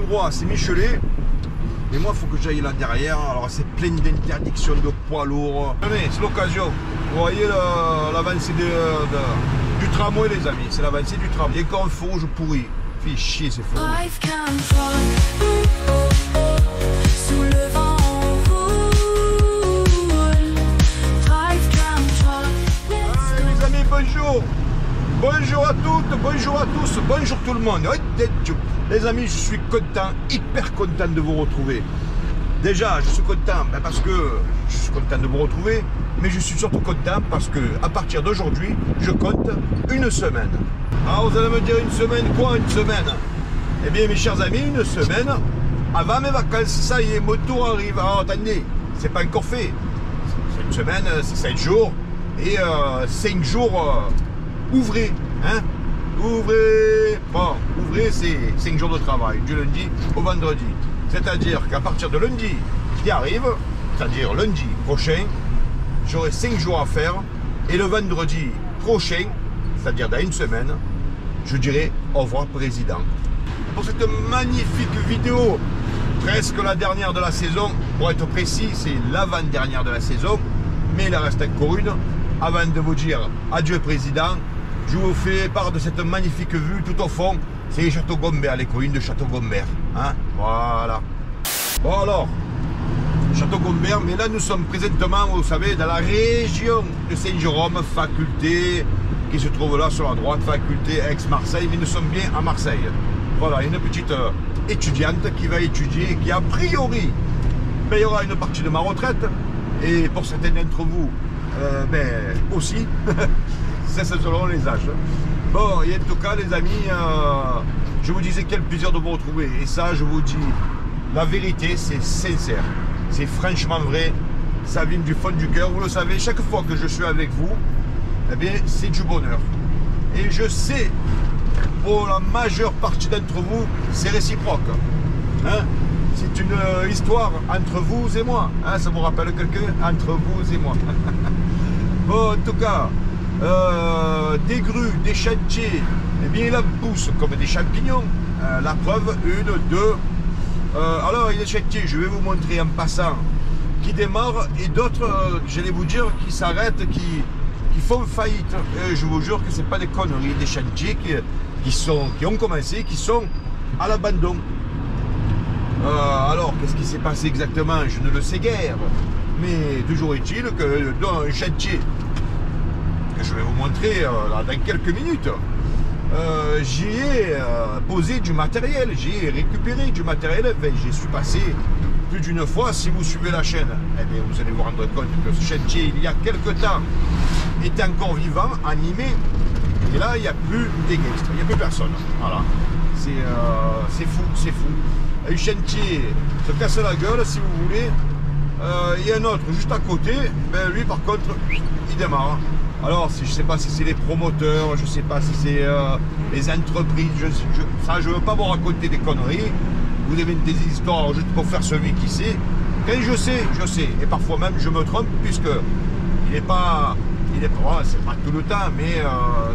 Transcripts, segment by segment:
tout droit, c'est Michelet. Mais moi, il faut que j'aille là derrière. Alors, c'est plein d'interdictions de poids lourds. Tenez, c'est l'occasion. Vous voyez l'avancée du tramway, les amis. C'est l'avancée du tramway. Et quand il faut, je pourris. Fait chier, c'est faux. Sous le vent Les amis, bonjour. Bonjour à toutes, bonjour à tous, bonjour tout le monde. Les amis, je suis content, hyper content de vous retrouver. Déjà, je suis content parce que je suis content de vous retrouver, mais je suis surtout content parce que à partir d'aujourd'hui, je compte une semaine. Alors vous allez me dire une semaine, quoi une semaine? Eh bien mes chers amis, une semaine avant mes vacances, ça y est, mon tour arrive. Alors attendez, c'est pas encore fait. C'est une semaine, c'est 7 jours et 5 jours ouvrés, hein? Ouvrez, bon, ouvrez, c'est 5 jours de travail, du lundi au vendredi. C'est-à-dire qu'à partir de lundi qui arrive, c'est-à-dire lundi prochain, j'aurai 5 jours à faire. Et le vendredi prochain, c'est-à-dire dans une semaine, je dirai au revoir président. Pour cette magnifique vidéo, presque la dernière de la saison, pour être précis, c'est l'avant-dernière de la saison, mais il en reste encore une. Avant de vous dire adieu président, je vous fais part de cette magnifique vue tout au fond. C'est Château-Gombert, les collines de Château-Gombert. Hein, voilà. Bon alors, Château-Gombert, mais là nous sommes présentement, vous savez, dans la région de Saint-Jérôme, faculté, qui se trouve là sur la droite, faculté Aix-Marseille, mais nous sommes bien à Marseille. Voilà, une petite étudiante qui va étudier, qui a priori payera une partie de ma retraite, et pour certains d'entre vous, aussi, c'est selon les âges. Bon, et en tout cas, les amis, je vous disais quel plaisir de vous retrouver. Et ça, je vous dis, la vérité, c'est sincère. C'est franchement vrai. Ça vient du fond du cœur. Vous le savez, chaque fois que je suis avec vous, eh bien, c'est du bonheur. Et je sais, pour la majeure partie d'entre vous, c'est réciproque. Hein? C'est une histoire entre vous et moi. Hein? Ça vous rappelle quelqu'un entre vous et moi. Bon, en tout cas, des grues, des chantiers, eh bien il en pousse comme des champignons. La preuve, une, deux. Alors il y a des chantiers, je vais vous montrer en passant, qui démarrent et d'autres, j'allais vous dire, qui s'arrêtent, qui font faillite. Et je vous jure que c'est pas des conneries, des chantiers qui ont commencé, qui sont à l'abandon. Alors qu'est-ce qui s'est passé exactement? Je ne le sais guère. Mais toujours est-il que dans un chantier que je vais vous montrer là, dans quelques minutes, j'y ai posé du matériel, j'y ai récupéré du matériel. J'y suis passé plus d'une fois. Si vous suivez la chaîne, eh bien, vous allez vous rendre compte que ce chantier, il y a quelques temps, était encore vivant, animé. Et là, il n'y a plus des guests, il n'y a plus personne. Voilà. C'est fou, c'est fou. Un chantier se casse la gueule, si vous voulez. Il y a un autre juste à côté, ben lui par contre il démarre. Alors je ne sais pas si c'est les promoteurs, je ne sais pas si c'est les entreprises, ça je ne veux pas vous raconter des conneries, vous avez des histoires juste pour faire celui qui sait. Quand je sais, et parfois même je me trompe puisque c'est pas tout le temps, mais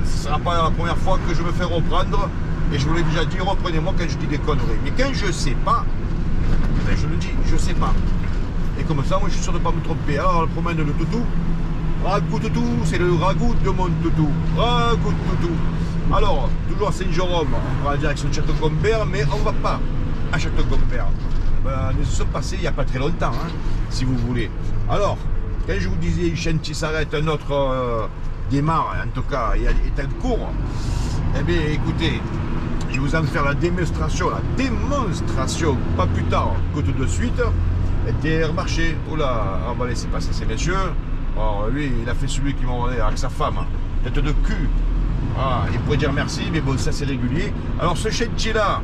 ce ne sera pas la première fois que je me fais reprendre, et je vous l'ai déjà dit, reprenez-moi quand je dis des conneries. Mais quand je ne sais pas, ben je le dis, je ne sais pas. Et comme ça, moi je suis sûr de ne pas me tromper. Alors, on promène le toutou. Ragout toutou, c'est le ragout de mon toutou. Ragout toutou. Alors, toujours à Saint-Jérôme, on va en direction de Château-Gombert, mais on ne va pas à Château-Gombert. Nous sommes passés il n'y a pas très longtemps, hein, si vous voulez. Alors, quand je vous disais, un chantier s'arrête, un autre démarre, en tout cas, il est en cours. Eh bien, écoutez, je vais vous en faire la démonstration, pas plus tard que tout de suite. Intermarché, oula, on va laisser passer ces messieurs. Alors lui, il a fait celui qui m'a envoyé avec sa femme, tête de cul. Ah, il pourrait dire merci, mais bon, ça c'est régulier. Alors ce chantier là,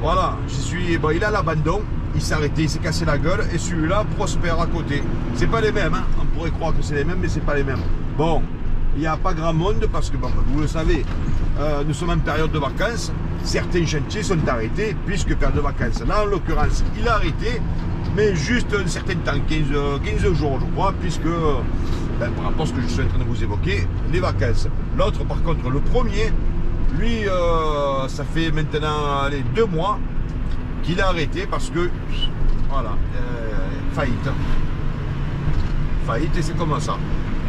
voilà, bon, il est à l'abandon, il s'est arrêté, il s'est cassé la gueule, et celui-là prospère à côté. C'est pas les mêmes, hein. On pourrait croire que c'est les mêmes, mais c'est pas les mêmes. Bon, il n'y a pas grand monde parce que, bon, vous le savez, nous sommes en période de vacances. Certains chantiers sont arrêtés puisque période de vacances. Là, en l'occurrence, il a arrêté, mais juste un certain temps, 15 jours, je crois, puisque, par rapport à ce que je suis en train de vous évoquer, les vacances. L'autre, par contre, le premier, lui, ça fait maintenant 2 mois qu'il a arrêté parce que, voilà, faillite. Faillite et c'est comme ça.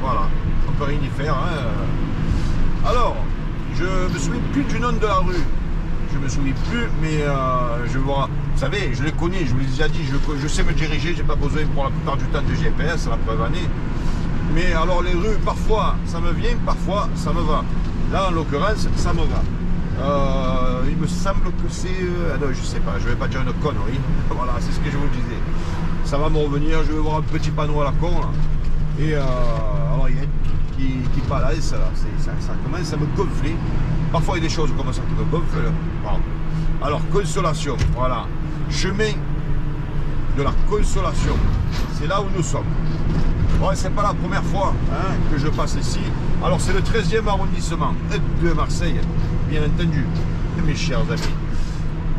Voilà, on peut rien y faire. Hein. Alors, je me souviens plus du nom de la rue. Je me souviens plus, mais je vois. Vous savez, je les connais, je vous l'ai déjà dit, je sais me diriger, j'ai pas besoin pour la plupart du temps de GPS, la preuve année. Mais alors les rues, parfois ça me vient, parfois ça me va. Là en l'occurrence, ça me va. Il me semble que c'est... non, je sais pas, je vais pas dire une connerie. Voilà, c'est ce que je vous disais. Ça va me revenir, je vais voir un petit panneau à la con. Là. Et alors il y a qui balance là, ça commence à me gonfler. Parfois il y a des choses comme ça qui me gonflent. Bon. Alors Consolation, voilà. Chemin de la Consolation. C'est là où nous sommes. Ouais, c'est pas la première fois hein, que je passe ici. Alors c'est le 13e arrondissement de Marseille, bien entendu, mes chers amis.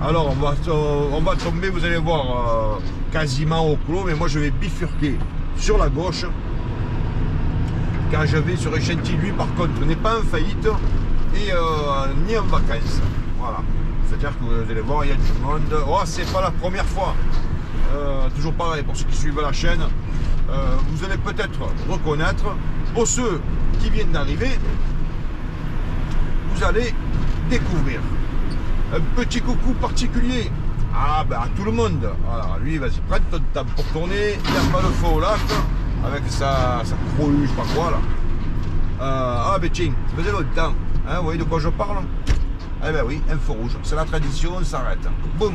Alors on va tomber, vous allez voir, quasiment au clos, mais moi je vais bifurquer sur la gauche. Quand je vais sur Chantilly, lui par contre n'est pas en faillite et ni en vacances. Voilà. C'est-à-dire que vous allez voir, il y a du monde. Oh, c'est pas la première fois. Toujours pareil, pour ceux qui suivent la chaîne, vous allez peut-être reconnaître. Pour ceux qui viennent d'arriver, vous allez découvrir un petit coucou particulier. Ah ben à tout le monde. Voilà, lui, vas-y, prends ton temps pour tourner. Il n'a pas le feu au lac avec sa croue, je sais pas quoi là. Ah ben tiens, ça faisait longtemps. Hein, vous voyez de quoi je parle? Eh ben oui, un feu rouge, c'est la tradition, on s'arrête. Boum.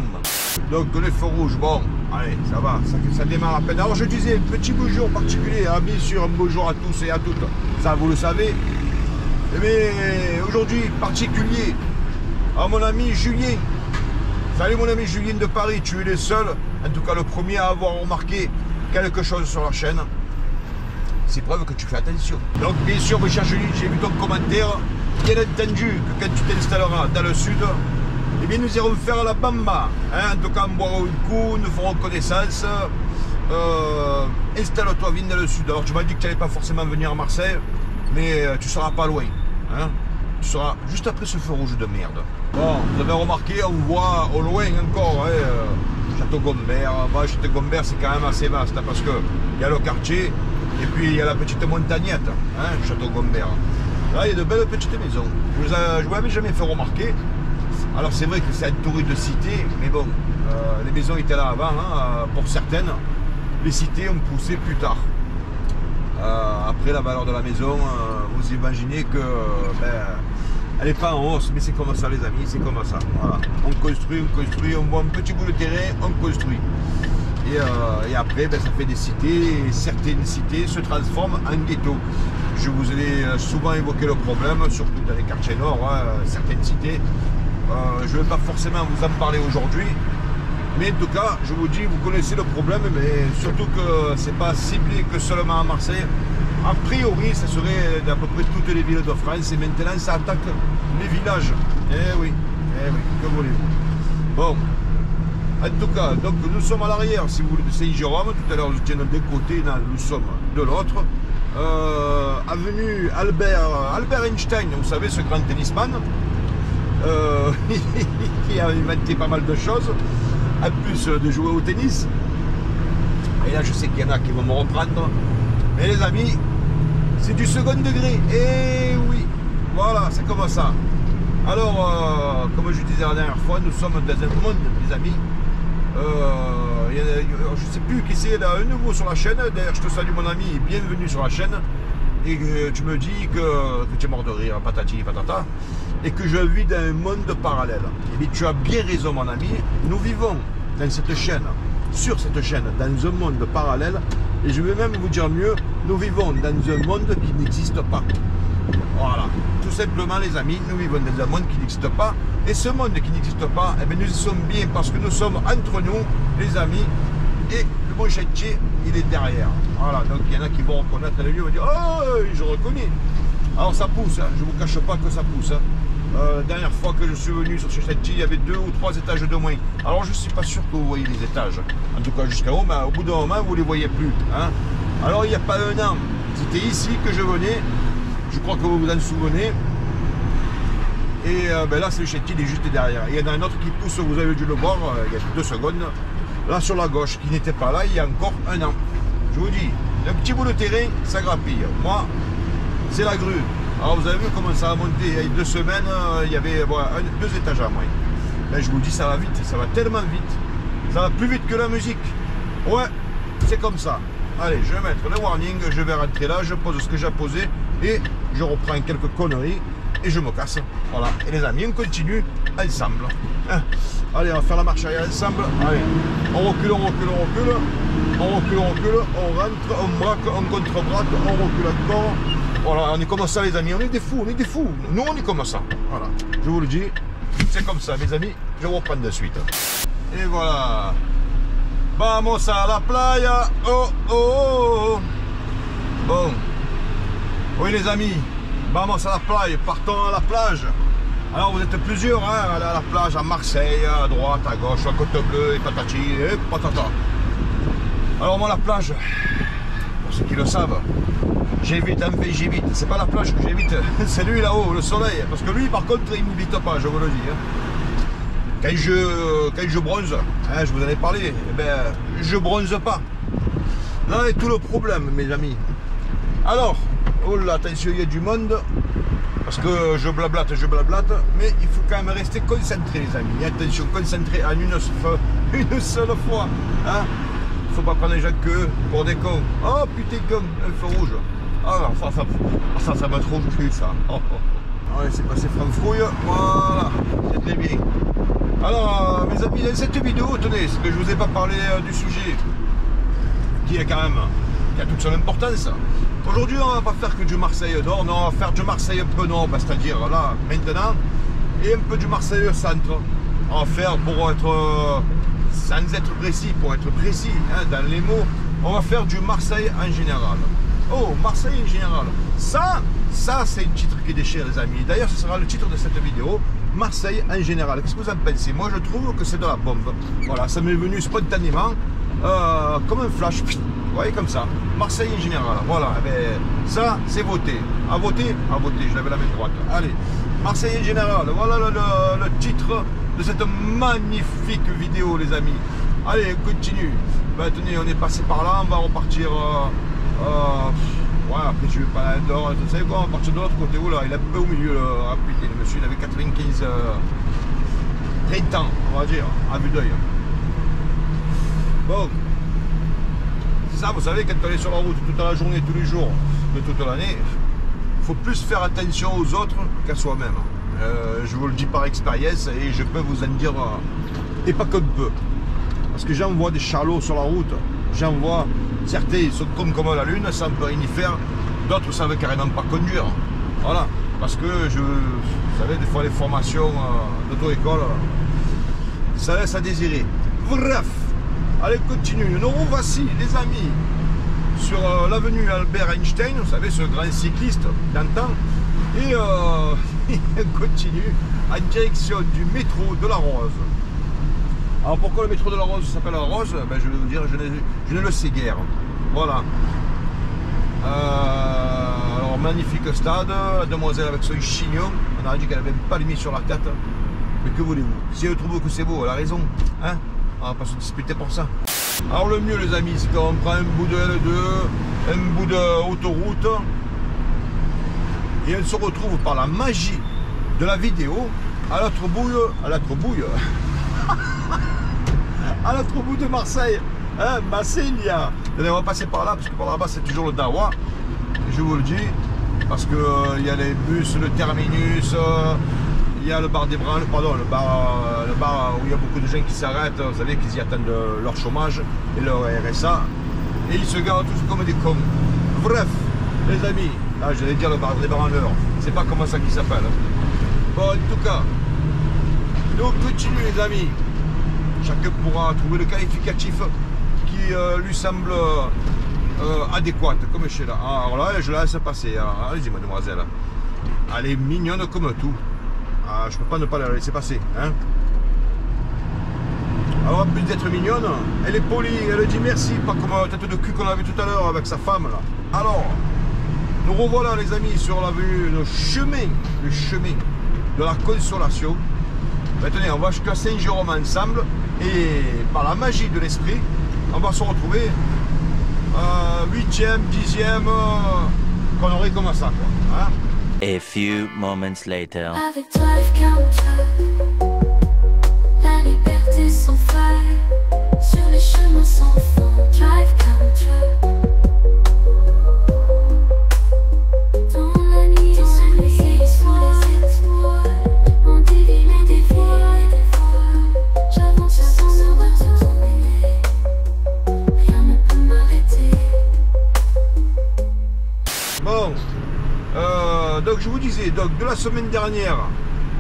Donc les feux rouges, bon, allez, ça va, ça démarre à peine. Alors je disais, petit bonjour particulier, hein, bien sûr, un bonjour à tous et à toutes, ça vous le savez. Mais aujourd'hui, particulier, à mon ami Julien. Salut mon ami Julien de Paris, tu es le seul, en tout cas le premier à avoir remarqué quelque chose sur la chaîne. C'est preuve que tu fais attention. Donc bien sûr, mon cher Julien, j'ai vu ton commentaire. Bien entendu que quand tu t'installeras dans le sud, eh bien nous irons faire la bamba. Hein, en tout cas, on boira un coup, nous ferons connaissance. Installe-toi, viens dans le sud. Alors tu m'as dit que tu n'allais pas forcément venir à Marseille, mais tu seras pas loin. Hein. Tu seras juste après ce feu rouge de merde. Bon, vous avez remarqué, on voit au loin encore Château-Gombert. Bah, Château-Gombert, c'est quand même assez vaste, hein, parce qu'il y a le quartier, et puis il y a la petite montagnette, hein, Château-Gombert. Là, il y a de belles petites maisons. Je ne vous avais jamais fait remarquer. Alors, c'est vrai que c'est entouré de cités, mais bon, les maisons étaient là avant, hein, pour certaines. Les cités ont poussé plus tard. Après, la valeur de la maison, vous imaginez que elle n'est pas en hausse, mais c'est comme ça, les amis, c'est comme ça. Voilà. On construit, on voit un petit bout de terrain, on construit. Et après, ça fait des cités, et certaines cités se transforment en ghettos. Je vous ai souvent évoqué le problème, surtout dans les quartiers nord, hein, certaines cités. Je ne vais pas forcément vous en parler aujourd'hui, mais en tout cas, je vous dis, vous connaissez le problème, mais surtout que c'est pas ciblé que seulement à Marseille. A priori, ça serait d'à peu près toutes les villes de France, et maintenant, ça attaque les villages. Eh oui, que voulez-vous. Bon. En tout cas, donc nous sommes à l'arrière, si vous voulez, de Saint-Jérôme. Tout à l'heure, nous étions d'un côté, nous sommes de l'autre. Avenue Albert Einstein, vous savez, ce grand tennisman, qui a inventé pas mal de choses, en plus de jouer au tennis. Et là, je sais qu'il y en a qui vont me reprendre. Mais les amis, c'est du second degré. Et oui, voilà, c'est comme ça. Alors, comme je disais la dernière fois, nous sommes dans un monde, les amis. Je ne sais plus qui c'est, là, un nouveau sur la chaîne. D'ailleurs, je te salue mon ami, bienvenue sur la chaîne. Et tu me dis que tu es mort de rire, patati patata, et que je vis dans un monde parallèle. Et bien, tu as bien raison, mon ami. Nous vivons dans cette chaîne, sur cette chaîne, dans un monde parallèle. Et je vais même vous dire mieux, nous vivons dans un monde qui n'existe pas. Voilà, tout simplement les amis, nous vivons dans un monde qui n'existe pas. Et ce monde qui n'existe pas, eh bien, nous y sommes bien parce que nous sommes entre nous, les amis, et le bon chantier, il est derrière. Voilà, donc il y en a qui vont reconnaître les lieux, vont dire, oh, je reconnais. Alors ça pousse, hein, je ne vous cache pas que ça pousse. Hein. Dernière fois que je suis venu sur ce chantier, il y avait 2 ou 3 étages de moins. Alors je ne suis pas sûr que vous voyez les étages. En tout cas jusqu'à haut, mais au bout d'un moment, vous ne les voyez plus. Hein. Alors il n'y a pas un an, c'était ici que je venais. Je crois que vous vous en souvenez. Et ben là, c'est le Chetty, il est juste derrière. Il y en a un autre qui pousse, vous avez dû le voir, il y a 2 secondes. Là, sur la gauche, qui n'était pas là il y a encore un an. Je vous dis, un petit bout de terrain, ça grappille. Moi, c'est la grue. Alors, vous avez vu comment ça a monté. Il y a 2 semaines, il y avait voilà, 2 étages à moins. Là, je vous dis, ça va vite. Ça va tellement vite. Ça va plus vite que la musique. Ouais, c'est comme ça. Allez, je vais mettre le warning. Je vais rentrer là. Je pose ce que j'ai posé. Et je reprends quelques conneries. Et je me casse. Voilà. Et les amis, on continue ensemble. Hein. Allez, on va faire la marche arrière ensemble. Allez, on recule, on recule, on recule. On recule, on recule. On rentre, on braque, on contre-braque. On recule encore. Voilà, on est comme ça, les amis. On est des fous, on est des fous. Nous, on est comme ça. Voilà. Je vous le dis. C'est comme ça, mes amis. Je reprends de suite. Et voilà. Vamos a la playa. Oh, oh, oh. Bon. Oui, les amis. Vamos à la plage, partons à la plage. Alors vous êtes plusieurs hein, à la plage à Marseille, à droite, à gauche, à Côte Bleue, et patati, et patata. Alors moi la plage, pour ceux qui le savent, j'évite un peu, j'évite. C'est pas la plage que j'évite, c'est lui là-haut, le soleil. Parce que lui par contre il m'invite pas, je vous le dis. Hein. Quand je bronze, hein, je vous en ai parlé, eh ben, je bronze pas. Là est tout le problème mes amis. Alors, oh là, attention, il y a du monde, parce que je blablate, mais il faut quand même rester concentré, les amis. Et attention, concentré en une seule fois. Hein. Il ne faut pas prendre les gens que pour des cons. Oh putain, con, un feu rouge. Ah, ça m'a trop plu, ça. Oh, oh. Ouais, c'est passé franc-frouille. Voilà, c'était bien. Alors, mes amis, dans cette vidéo, tenez, c'est que je ne vous ai pas parlé du sujet, qui est quand même, qui a toute son importance. Aujourd'hui, on va pas faire que du Marseille Nord, non, on va faire du Marseille un peu nord, c'est-à-dire là, maintenant, et un peu du Marseille centre. On va faire pour être, sans être précis, pour être précis hein, dans les mots, on va faire du Marseille en général. Oh, Marseille en général. Ça c'est un titre qui déchire, les amis. D'ailleurs, ce sera le titre de cette vidéo, Marseille en général. Qu'est-ce que vous en pensez? Moi, je trouve que c'est de la bombe. Voilà, ça m'est venu spontanément, comme un flash. Vous voyez comme ça, Marseille en général, voilà, eh bien, ça c'est voté, à voter, je l'avais la main droite, allez, Marseille en général, voilà le titre de cette magnifique vidéo les amis, allez, on continue, ben, tenez, on est passé par là, on va repartir, ouais, après je vais pas là dehors, vous savez quoi, on va partir de l'autre côté, oula, il est un peu au milieu, ah putain, le monsieur il avait 95, 30 ans, on va dire, à vue d'œil, bon. Ça, vous savez, quand on est sur la route toute la journée, tous les jours, de toute l'année, il faut plus faire attention aux autres qu'à soi-même. Je vous le dis par expérience et je peux vous en dire, et pas qu'un peu. Parce que j'en vois des charlots sur la route, j'en vois, certains ils sont comme la lune, ça ne peut rien y faire, d'autres ne savent carrément pas conduire. Voilà, parce que vous savez, des fois les formations d'auto-école, ça laisse à désirer. Bref. Allez, continue. Nous voici, les amis, sur l'avenue Albert Einstein, vous savez, ce grand cycliste d'antan. Et on continue en direction du métro de la Rose. Alors, pourquoi le métro de la Rose s'appelle la Rose? Ben, je vais vous dire, je ne le sais guère. Voilà. Alors, magnifique stade. La demoiselle avec son chignon. On a dit qu'elle n'avait pas de mis sur la tête. Mais que voulez-vous? Si elle trouve que c'est beau, elle a raison. Hein? On va pas se disputer pour ça. Alors le mieux les amis, c'est qu'on prend un bout de L2, un bout d'autoroute et on se retrouve par la magie de la vidéo à l'autre bout de Marseille, hein, Massilia. On va passer par là parce que par là-bas c'est toujours le Dawa. Je vous le dis parce que il y a les bus, le terminus. Il y a le bar des branches, pardon, le bar où il y a beaucoup de gens qui s'arrêtent, vous savez qu'ils y attendent leur chômage et leur RSA, et ils se garent tous comme des cons. Bref, les amis, là j'allais dire le bar des branleurs, c'est pas comment ça qu'il s'appelle. Bon, en tout cas, donc continue les amis, chacun pourra trouver le qualificatif qui lui semble adéquat, comme je suis là. Alors là, je la laisse passer, allez-y mademoiselle, elle est mignonne comme tout. Ah, je peux pas ne pas la laisser passer, hein. Alors, en plus d'être mignonne, elle est polie, elle dit merci, pas comme la tête de cul qu'on avait tout à l'heure avec sa femme, là. Alors, nous revoilà, les amis, sur l'avenue, le chemin de la consolation. Maintenant, on va jusqu'à Saint-Jérôme ensemble et par la magie de l'esprit, on va se retrouver 8e, 10e, qu'on aurait comme ça, quoi. Hein? A few moments later. Avec Drive Counter, la liberté sans faille, sur les chemins sans fond. Drive Counter, dans la nuit, sous les étoiles, on dévie des voiles. J'avance sans me retourner, rien ne peut m'arrêter. Bon, donc je vous disais, donc de la semaine dernière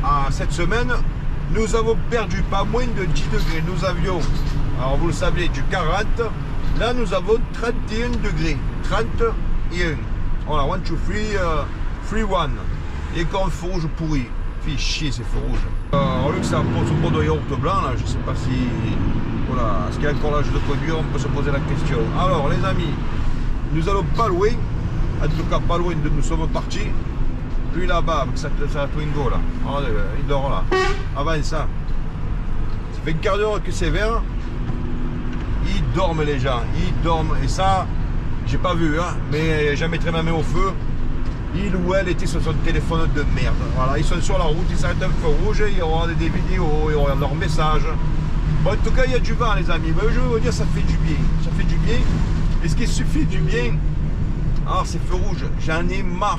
à cette semaine, nous avons perdu pas moins de 10 degrés. Nous avions, alors vous le savez, du 40. Là, nous avons 31 degrés. 31. Voilà, 1, 2, 3, 1. Et quand le feu rouge pourri. Fait chier ces feux rouges. Au lieu que ça pose au pot de yaourt blanc, là, je sais pas si. Voilà, est-ce qu'il y a encore l'âge de conduire? On peut se poser la question. Alors, les amis, nous allons pas loin. En tout cas, pas loin de nous sommes partis. Lui là-bas, avec sa Twingo là. Regardez, il dort là. Avant ça. Ça fait une quart d'heure que c'est vert. Ils dorment les gens. Ils dorment. Et ça, j'ai pas vu, hein. Mais j'ai mettrai ma main au feu. Il ou elle était sur son téléphone de merde. Voilà, ils sont sur la route, ils s'arrêtent un feu rouge, ils regardent des vidéos, ils regardent leurs messages. Bon, en tout cas, il y a du vent, les amis. Mais je veux vous dire, ça fait du bien. Ça fait du bien. Et ce qui suffit du bien, alors ces feux rouges, j'en ai marre.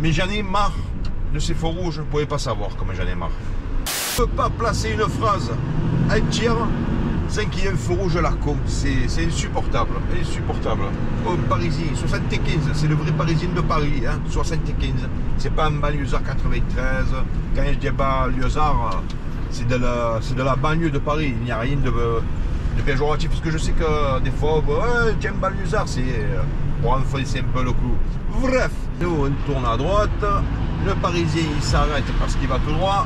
Mais j'en ai marre de ces feux rouges. Vous ne pouvez pas savoir comment j'en ai marre. Je ne peux pas placer une phrase entière sans qu'il y ait un feu rouge là, con. C'est insupportable. Insupportable. Oh, Parisien, 75, c'est le vrai Parisien de Paris. Hein, 75. C'est pas un banlieusard 93. Quand je dis banlieusard, c'est de la banlieue de Paris. Il n'y a rien de péjoratif. Parce que je sais que des fois, ouais, tiens, banlieusard, c'est pour enfoncer un peu le clou. Bref, nous on tourne à droite. Le Parisien il s'arrête parce qu'il va tout droit.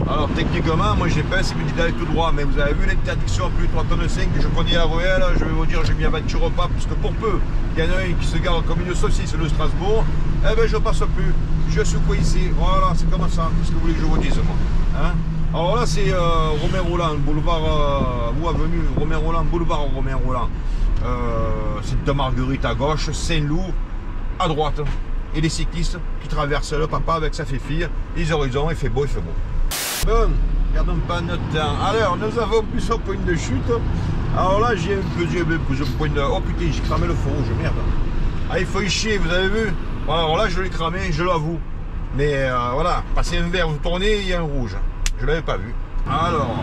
Alors techniquement, moi GPS il me dit d'aller tout droit, mais vous avez vu l'interdiction plus 3 tonnes 5, je connais la ruelle, je vais vous dire, je m'y aventure pas, parce que pour peu, il y en a un qui se garde comme une saucisse de Strasbourg, eh ben je passe plus, je suis quoi ici, voilà, c'est comme ça, qu'est-ce que vous voulez que je vous dise moi, hein? Alors là c'est Romain Rolland, boulevard, ou avenue Romain Rolland, boulevard Romain Rolland, c'est de Marguerite à gauche, Saint-Loup à droite, et les cyclistes qui traversent le papa avec sa fille, les horizons, il fait beau, il fait beau. Bon, perdons pas notre temps. Alors, nous avons plus au point de chute. Alors là, j'ai un point de... Oh putain, j'ai cramé le feu rouge, merde. Ah, il faut y chier, vous avez vu? Alors là, je l'ai cramé, je l'avoue. Mais voilà, passer un vert, vous tournez, il y a un rouge. Je l'avais pas vu. Alors,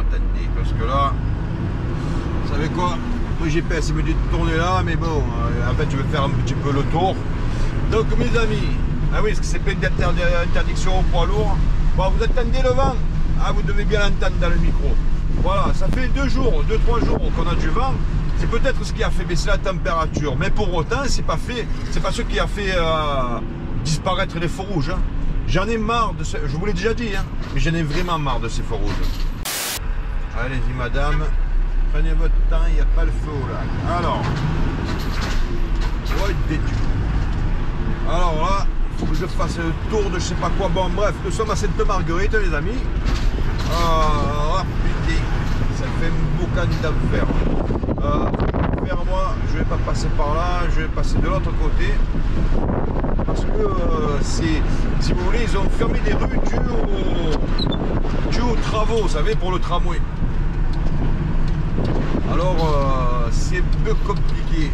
attendez, parce que là, vous savez quoi? Moi, GPS, il me dit de tourner là, mais bon, en fait, je vais faire un petit peu le tour. Donc, mes amis, ah oui, parce que c'est plein d'interdictions au poids lourd. Bon, vous attendez le vent. Ah, vous devez bien l'entendre dans le micro. Voilà, ça fait 2-3 jours qu'on a du vent. C'est peut-être ce qui a fait baisser la température. Mais pour autant, c'est pas ce qui a fait disparaître les feux rouges. Hein. J'en ai marre de ce... Je vous l'ai déjà dit, hein, mais j'en ai vraiment marre de ces feux rouges. Allez-y, madame. Prenez votre temps, il n'y a pas le feu là. Alors. Alors là. Il faut que je fasse le tour de je sais pas quoi. Bon bref, nous sommes à Sainte-Marguerite les amis. Putain, ça fait un boucan d'enfer. Moi, je vais pas passer par là, je vais passer de l'autre côté. Parce que si vous voulez, ils ont fermé des rues dues aux travaux, vous savez, pour le tramway. Alors c'est un peu compliqué.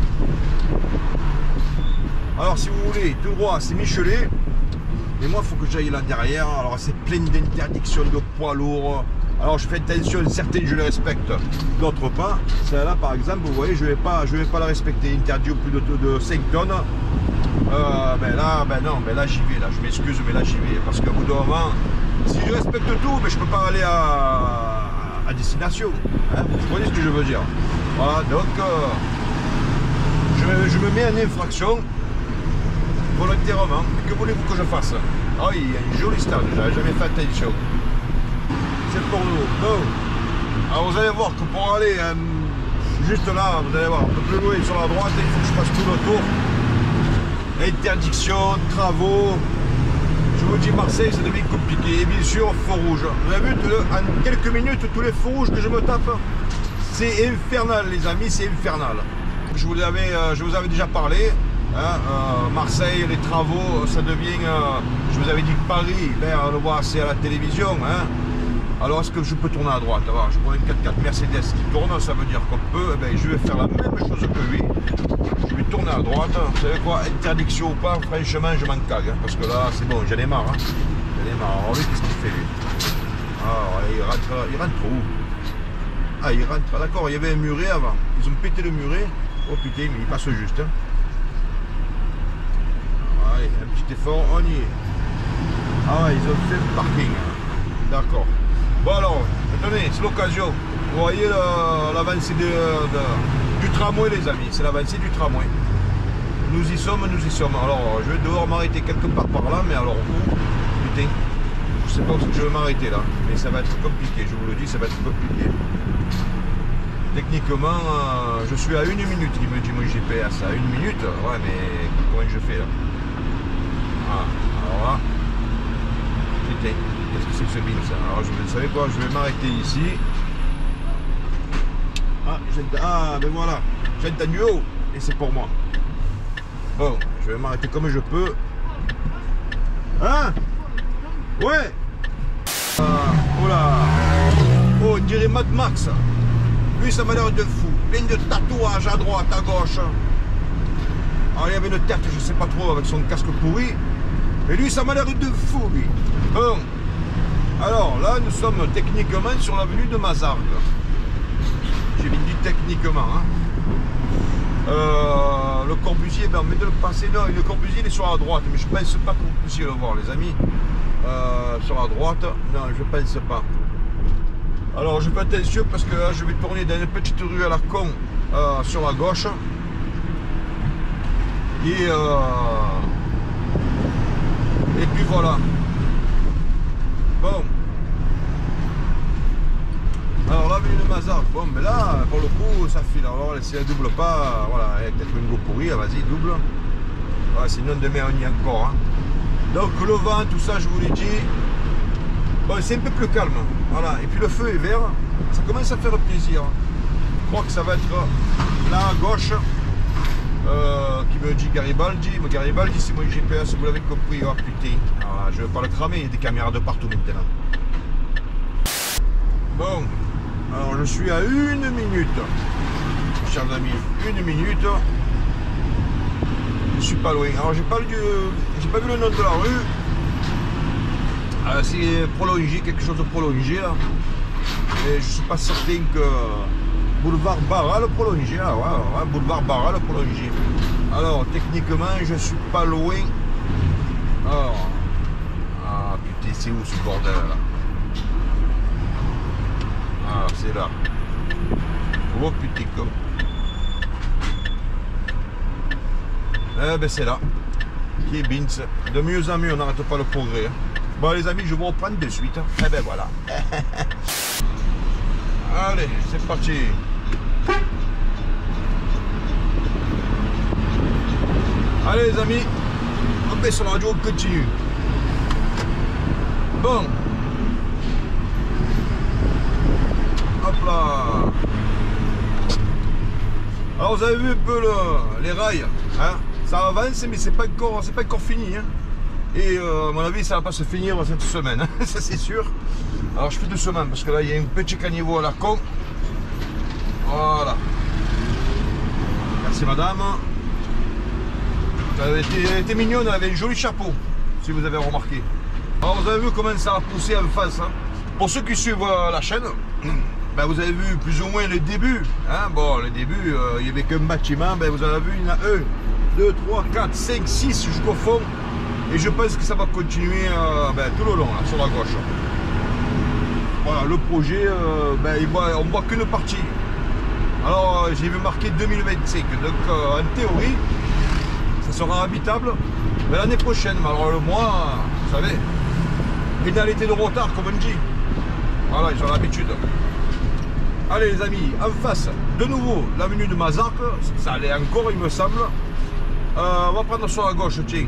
Alors si vous voulez, tout droit, c'est Michelet. Et moi, il faut que j'aille là derrière. Alors c'est plein d'interdictions de poids lourds. Alors je fais attention, certaines je les respecte, d'autres pas. Celle-là par exemple, vous voyez, je vais pas la respecter. Interdit au plus de 5 tonnes. Ben là j'y vais, là, je m'excuse, mais là j'y vais. Parce qu'au bout d'un moment, si je respecte tout, mais je peux pas aller à destination. Hein, vous voyez ce que je veux dire. Voilà, donc je me mets en infraction. Volontairement, que voulez-vous que je fasse? Ah, il y a une jolie stade, j'avais jamais fait attention. C'est pour nous. Bon. Alors vous allez voir que pour aller juste là, vous allez voir, un peu plus loin sur la droite, il faut que je fasse tout le tour. Interdiction, travaux. Je vous dis Marseille, ça devient compliqué. Et bien sûr, feu rouge. Vous avez vu, en quelques minutes, tous les feux rouges que je me tape, c'est infernal, les amis, c'est infernal. Je vous avais déjà parlé. Hein, Marseille, les travaux, ça devient... je vous avais dit que Paris, ben, on le voit assez à la télévision. Hein. Alors, est-ce que je peux tourner à droite? Alors, je vois une 4x4 Mercedes qui tourne, ça veut dire qu'on peut... Ben, je vais faire la même chose que lui. Je vais tourner à droite. Vous savez quoi? Interdiction ou pas, franchement, je m'en cague. Hein, parce que là, c'est bon, j'en ai marre. Hein. J'en ai marre. Alors, lui, qu'est-ce qu'il fait, lui? Ah, il rentre où? Ah, il rentre. D'accord, il y avait un muret avant. Ils ont pété le muret. Oh putain, mais il passe juste. Hein. Allez, un petit effort, on y est. Ah ouais, ils ont fait le parking. D'accord. Bon alors, attendez, c'est l'occasion. Vous voyez l'avancée du tramway, les amis. C'est l'avancée du tramway. Nous y sommes, nous y sommes. Alors, je vais devoir m'arrêter quelque part par là, mais alors où? Putain, je sais pas où je vais m'arrêter là. Mais ça va être compliqué, je vous le dis, ça va être compliqué. Techniquement, je suis à 1 minute, il me dit mon GPS. À 1 minute? Ouais, mais comment je fais là? Ah, alors là, putain, qu'est-ce que c'est que ce bim ça? Alors vous savez quoi, je vais m'arrêter ici. Ah, ben voilà, j'ai entendu haut et c'est pour moi. Bon, je vais m'arrêter comme je peux. Hein? Ouais. Oh là. Oh, on dirait Mad Max. Lui, ça m'a l'air de fou. Plein de tatouages à droite, à gauche. Alors, il y avait une tête, je sais pas trop, avec son casque pourri. Et lui, ça m'a l'air de fou, lui. Bon. Alors, là, nous sommes techniquement sur l'avenue de Mazargues. J'ai bien dit techniquement. Hein. Le Corbusier, ben, mais de le passer, non, le Corbusier, il est sur la droite. Mais je pense pas que vous puissiez le voir, les amis. Sur la droite, non, je pense pas. Alors je fais attention parce que là je vais tourner dans une petite rue à la con sur la gauche. Et puis voilà. Bon. Alors là, l'avenue de Mazargues, bon, mais là, pour le coup, ça file. Alors si elle double pas, voilà, il y a peut-être une go pourrie, vas-y, double. Ouais, sinon demain on y est encore. Hein. Donc le vent, tout ça, je vous l'ai dit. Bon, c'est un peu plus calme, voilà. Et puis le feu est vert, ça commence à faire plaisir. Je crois que ça va être là à gauche, qui me dit Garibaldi. Mais Garibaldi, c'est mon GPS, vous l'avez compris. Oh putain, alors, je ne vais pas le cramer, il y a des caméras de partout maintenant. Bon, alors je suis à 1 minute, chers amis, 1 minute. Je suis pas loin. Alors j'ai pas vu le nom de la rue. C'est prolongé, quelque chose de prolongé là. Et je suis pas certain que boulevard Barral prolongé là, ouais, boulevard Barral prolongé. Alors techniquement je suis pas loin. Alors, ah putain, c'est où ce bordel là? Ah, c'est là. Oh putain comme. Eh ben c'est là. Qui est Binz. De mieux en mieux, on n'arrête pas le progrès. Hein. Bon les amis, je vous reprends de suite. Eh ben voilà. Allez, c'est parti. Allez les amis, on baisse sur la radio, on continue. Bon. Hop là. Alors vous avez vu un peu les rails, hein, ça avance mais c'est pas encore fini. Hein. Et à mon avis ça va pas se finir cette semaine, hein, ça c'est sûr. Alors je fais doucement parce que là il y a un petit caniveau à la con. Voilà. Merci madame. Elle était mignonne, elle avait un joli chapeau, si vous avez remarqué. Alors vous avez vu comment ça a poussé en face. Hein. Pour ceux qui suivent la chaîne, ben, vous avez vu plus ou moins le début. Hein. Bon, le début, il n'y avait qu'un bâtiment. Ben, vous avez vu, il y en a 1, 2, 3, 4, 5, 6 jusqu'au fond. Et je pense que ça va continuer ben, tout le long, là, sur la gauche. Voilà, le projet, ben, on ne voit qu'une partie. Alors, j'ai vu marqué 2025. Donc, en théorie, ça sera habitable l'année prochaine. Mais alors, le mois, vous savez, pénalité de retard, comme on dit. Voilà, ils ont l'habitude. Allez les amis, en face, de nouveau, l'avenue de Mazargues, ça allait encore il me semble. On va prendre sur la gauche, tiens.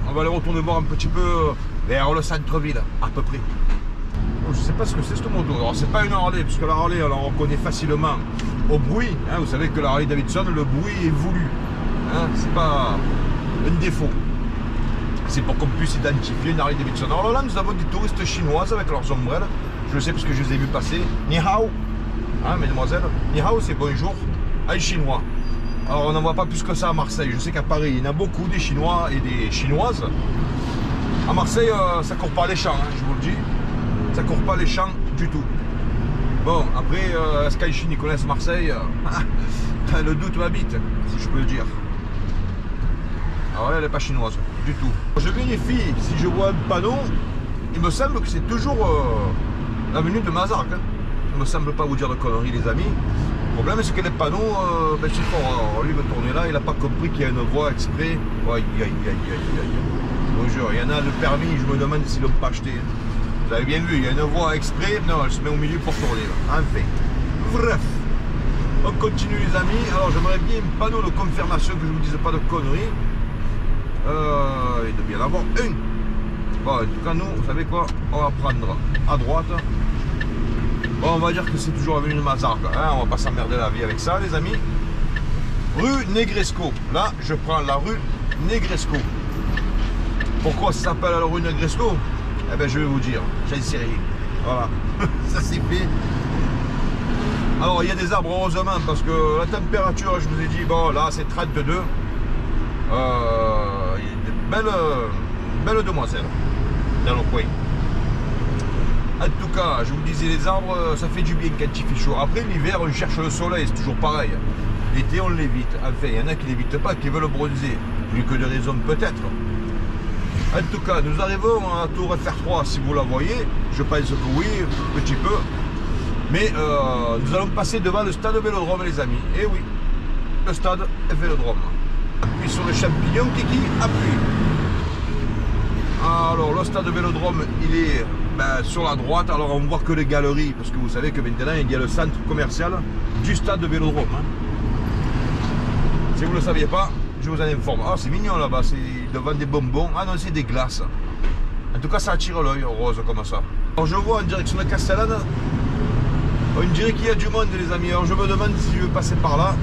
On va aller retourner voir un petit peu vers le centre-ville, à peu près. Je ne sais pas ce que c'est cette moto. Alors c'est pas une Harley, puisque la Harley, on la reconnaît facilement au bruit. Hein. Vous savez que la Harley Davidson, le bruit est voulu. Hein. C'est pas un défaut. C'est pour qu'on puisse identifier une Harley Davidson. Alors là, nous avons des touristes chinoises avec leurs ombrelles. Je le sais parce que je les ai vus passer. Ni hao, hein, mesdemoiselles. Ni hao, c'est bonjour en chinois. Alors on n'en voit pas plus que ça à Marseille. Je sais qu'à Paris, il y en a beaucoup des Chinois et des Chinoises. À Marseille, ça court pas les champs, hein, je vous le dis. Ça court pas les champs du tout. Bon, après, est-ce qu'en Chine ils connaissent Marseille? Le doute m'habite, si je peux le dire. Alors elle n'est pas chinoise, du tout. Je vérifie, si je vois un panneau, il me semble que c'est toujours l'avenue de Mazargues. Hein. Il ne me semble pas vous dire de conneries, les amis. Le problème, c'est que les panneaux, c'est fort. Alors, lui, il veut tourner là, il n'a pas compris qu'il y a une voie exprès. Aïe, aïe, aïe, aïe, aïe. Bonjour, il y en a le permis, je me demande s'ils l'ont pas acheté. Vous avez bien vu, il y a une voie exprès. Non, elle se met au milieu pour tourner là. Enfin. Bref. On continue les amis. Alors j'aimerais bien un panneau de confirmation que je ne vous dise pas de conneries. Il doit bien y en avoir un. Bon, en tout cas nous, vous savez quoi? On va prendre à droite. Bon, on va dire que c'est toujours l'avenue de Mazargues. Hein, on va pas s'emmerder la vie avec ça les amis. Rue Negresco. Là, je prends la rue Negresco. Pourquoi ça s'appelle la rue Negresco? Eh bien, je vais vous dire, j'en sais rien. Voilà, ça c'est fait. Alors, il y a des arbres, heureusement, parce que la température, je vous ai dit, bon, là, c'est 32. Il y a des belles demoiselles dans le coin. En tout cas, je vous disais, les arbres, ça fait du bien quand il fait chaud. Après, l'hiver, on cherche le soleil, c'est toujours pareil. L'été, on l'évite. Enfin, il y en a qui ne l'évitent pas, qui veulent bronzer. Plus que de raisons, peut-être. En tout cas, nous arrivons à la tour FR3, si vous la voyez. Je pense que oui, un petit peu. Mais nous allons passer devant le stade Vélodrome, les amis. Et oui, le stade Vélodrome. Appuie sur le champignon, Kiki, appuie. Alors, le stade Vélodrome, il est sur la droite. Alors, on ne voit que les galeries, parce que vous savez que maintenant, il y a le centre commercial du stade Vélodrome. Hein. Si vous ne le saviez pas, je vous en informe. Ah, c'est mignon là-bas, c'est devant des bonbons. Ah non, c'est des glaces. En tout cas, ça attire l'œil, rose comme ça. Alors, je vois en direction de Castellane, on dirait qu'il y a du monde, les amis. Alors, je me demande si je veux passer par là.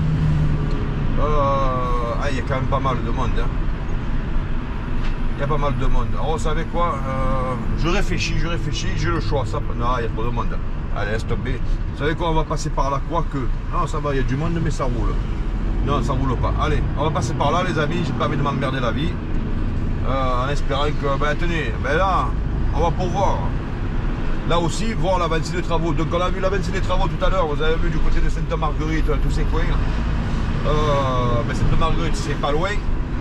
Ah, il y a quand même pas mal de monde. Hein. Il y a pas mal de monde. Alors, vous savez quoi? Je réfléchis, j'ai le choix. Ça, non, il y a trop de monde. Allez, laisse tomber. Vous savez quoi? On va passer par là, quoique. Non, ça va, il y a du monde, mais ça roule. Non, ça roule pas. Allez, on va passer par là, les amis. J'ai pas envie de m'emmerder la vie. En espérant que, tenez, là, on va pouvoir, là aussi, voir l'avancée des travaux. Donc, on a vu l'avancée des travaux tout à l'heure. Vous avez vu du côté de Sainte-Marguerite, tous ces coins. Sainte-Marguerite, c'est pas loin.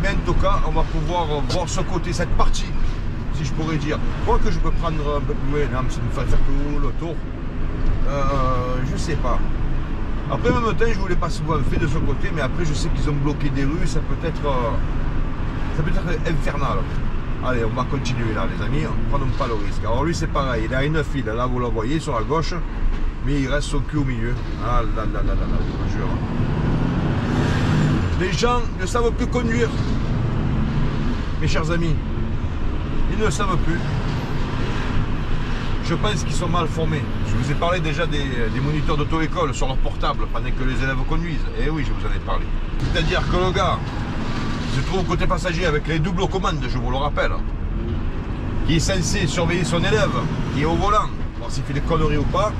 Mais en tout cas, on va pouvoir voir ce côté, cette partie, si je pourrais dire. Quoi que je peux prendre un peu plus loin, ça me fait faire tout le tour. Je sais pas. Après, en même temps, je voulais pas souvent fait de ce côté, mais après, je sais qu'ils ont bloqué des rues, ça peut être infernal. Allez, on va continuer là, les amis, prenons pas le risque. Alors lui, c'est pareil, il a une file, là, vous la voyez, sur la gauche, mais il reste son cul au milieu. Ah là là là là là, je vous jure. Les gens ne savent plus conduire, mes chers amis. Ils ne savent plus. Je pense qu'ils sont mal formés. Je vous ai parlé déjà des moniteurs d'auto-école sur leur portable pendant que les élèves conduisent. Et oui, je vous en ai parlé. C'est-à-dire que le gars se trouve côté passager avec les doubles commandes, je vous le rappelle, qui est censé surveiller son élève, qui est au volant, voir s'il fait des conneries ou pas.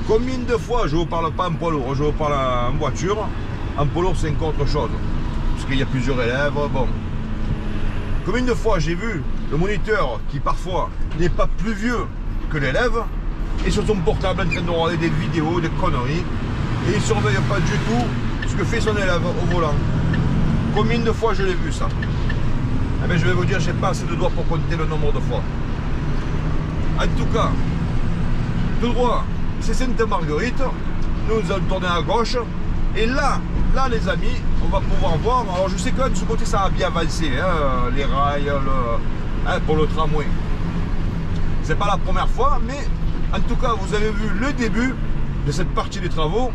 Combien de fois, je ne vous parle pas en poids lourd, je vous parle en voiture, en poids lourd c'est encore autre chose, parce qu'il y a plusieurs élèves, bon. Combien de fois j'ai vu le moniteur qui parfois n'est pas plus vieux que l'élève, et sur son portable en train de regarder des vidéos, des conneries, et il ne surveille pas du tout ce que fait son élève au volant. Combien de fois je l'ai vu ça? Eh bien, je vais vous dire, j'ai pas assez de doigts pour compter le nombre de fois. En tout cas, tout droit, c'est Sainte-Marguerite, nous allons tourner à gauche, et là les amis, on va pouvoir voir, alors je sais que de ce côté ça a bien avancé, hein, les rails, pour le tramway. C'est pas la première fois, mais en tout cas, vous avez vu le début de cette partie des travaux.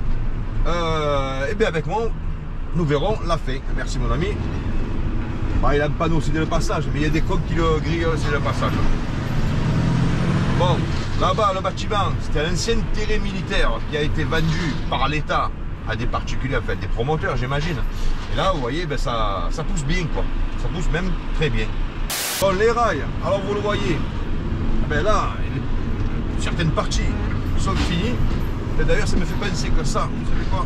Et bien avec moi, nous verrons la fin. Merci mon ami. Bah, il a un panneau, c'est le passage, mais il y a des cons qui le grillent, c'est le passage. Bon, là-bas, le bâtiment, c'était un ancien terrain militaire qui a été vendu par l'État à des particuliers, enfin des promoteurs, j'imagine. Et là, vous voyez, ben, ça pousse bien, quoi. Ça pousse même très bien. Bon, les rails, alors vous le voyez, ben là, certaines parties sont finies. Et d'ailleurs, ça me fait penser que ça, vous savez quoi?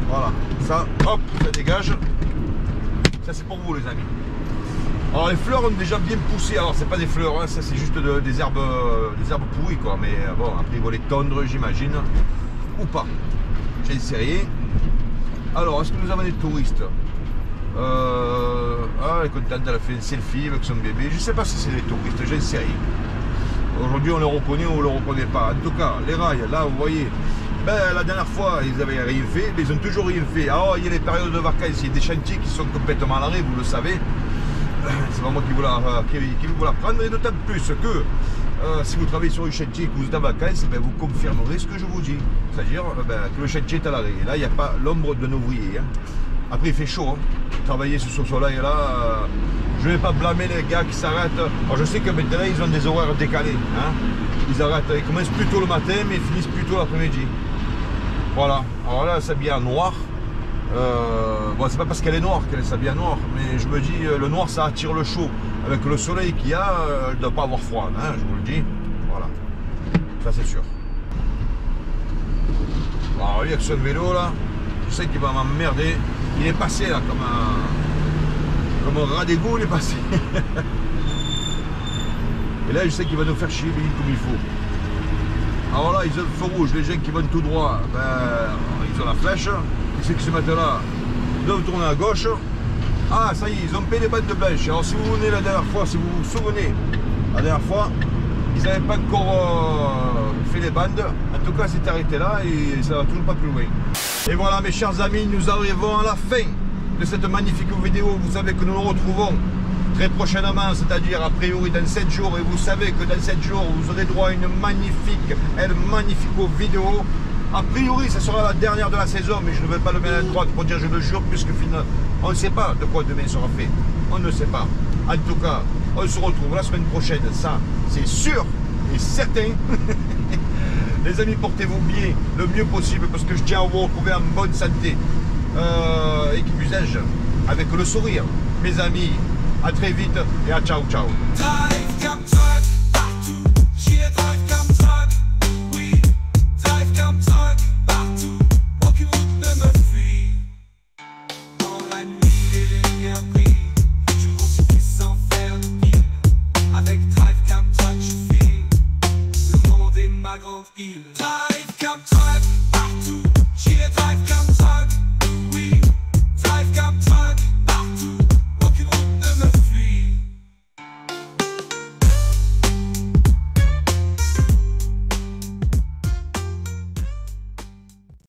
Voilà, ça, hop, ça dégage. Ça, c'est pour vous, les amis. Alors, les fleurs ont déjà bien poussé. Alors, c'est pas des fleurs, hein, ça, c'est juste des herbes pourries, quoi. Mais bon, après, ils vont les tondre, j'imagine. Ou pas. J'en sais rien. Alors, est-ce que nous avons des touristes? Elle est contente, elle a fait une selfie avec son bébé. Je sais pas si c'est des touristes, j'en sais rien. Aujourd'hui, on les reconnaît ou on les reconnaît pas. En tout cas, les rails, là, vous voyez, ben, la dernière fois, ils n'avaient rien fait, mais ils ont toujours rien fait. Alors, il y a les périodes de vacances, il y a des chantiers qui sont complètement à l'arrêt, vous le savez. C'est pas moi qui vous l'apprendre, et d'autant plus que si vous travaillez sur un chantier et que vous êtes en vacances, ben, vous confirmerez ce que je vous dis. C'est-à-dire que le chantier est à l'arrêt. Et là, il n'y a pas l'ombre d'un ouvrier. Hein. Après, il fait chaud. Hein. Travailler sur ce soleil-là, je ne vais pas blâmer les gars qui s'arrêtent. Alors, je sais que maintenant, ils ont des horaires décalés. Hein. Ils arrêtent, ils commencent plus tôt le matin, mais ils finissent plus tôt l'après-midi. Voilà. Alors là, elle s'habille en noir. Bon, c'est pas parce qu'elle est noire qu'elle s'habille en noir, mais je me dis, le noir, ça attire le chaud. Avec le soleil qu'il y a, elle ne doit pas avoir froid, hein, je vous le dis. Voilà. Ça, c'est sûr. Alors, lui, avec son vélo, là, je sais qu'il va m'emmerder. Il est passé, là, comme un rat d'égout, il est passé. Et là, je sais qu'il va nous faire chier comme il faut. Alors là, ils ont le feu rouge, les gens qui vont tout droit, ben, ils ont la flèche. Et ceux qui se mettent là doivent tourner à gauche. Ah, ça y est, ils ont payé les bandes blanches. Alors si vous venez la dernière fois, si vous vous souvenez, la dernière fois, ils n'avaient pas encore fait les bandes. En tout cas, c'est arrêté là et ça va toujours pas plus loin. Et voilà, mes chers amis, nous arrivons à la fin de cette magnifique vidéo. Vous savez que nous nous retrouvons très prochainement, c'est-à-dire a priori dans 7 jours. Et vous savez que dans 7 jours, vous aurez droit à une magnifique vidéo. A priori, ce sera la dernière de la saison, mais je ne vais pas le mettre à droite pour dire je le jure, puisque finalement, on ne sait pas de quoi demain sera fait. On ne sait pas. En tout cas, on se retrouve la semaine prochaine, ça, c'est sûr et certain. Les amis, portez-vous bien, le mieux possible, parce que je tiens à vous retrouver en bonne santé. Et qui plus-je, avec le sourire. Mes amis, à très vite et à ciao, ciao.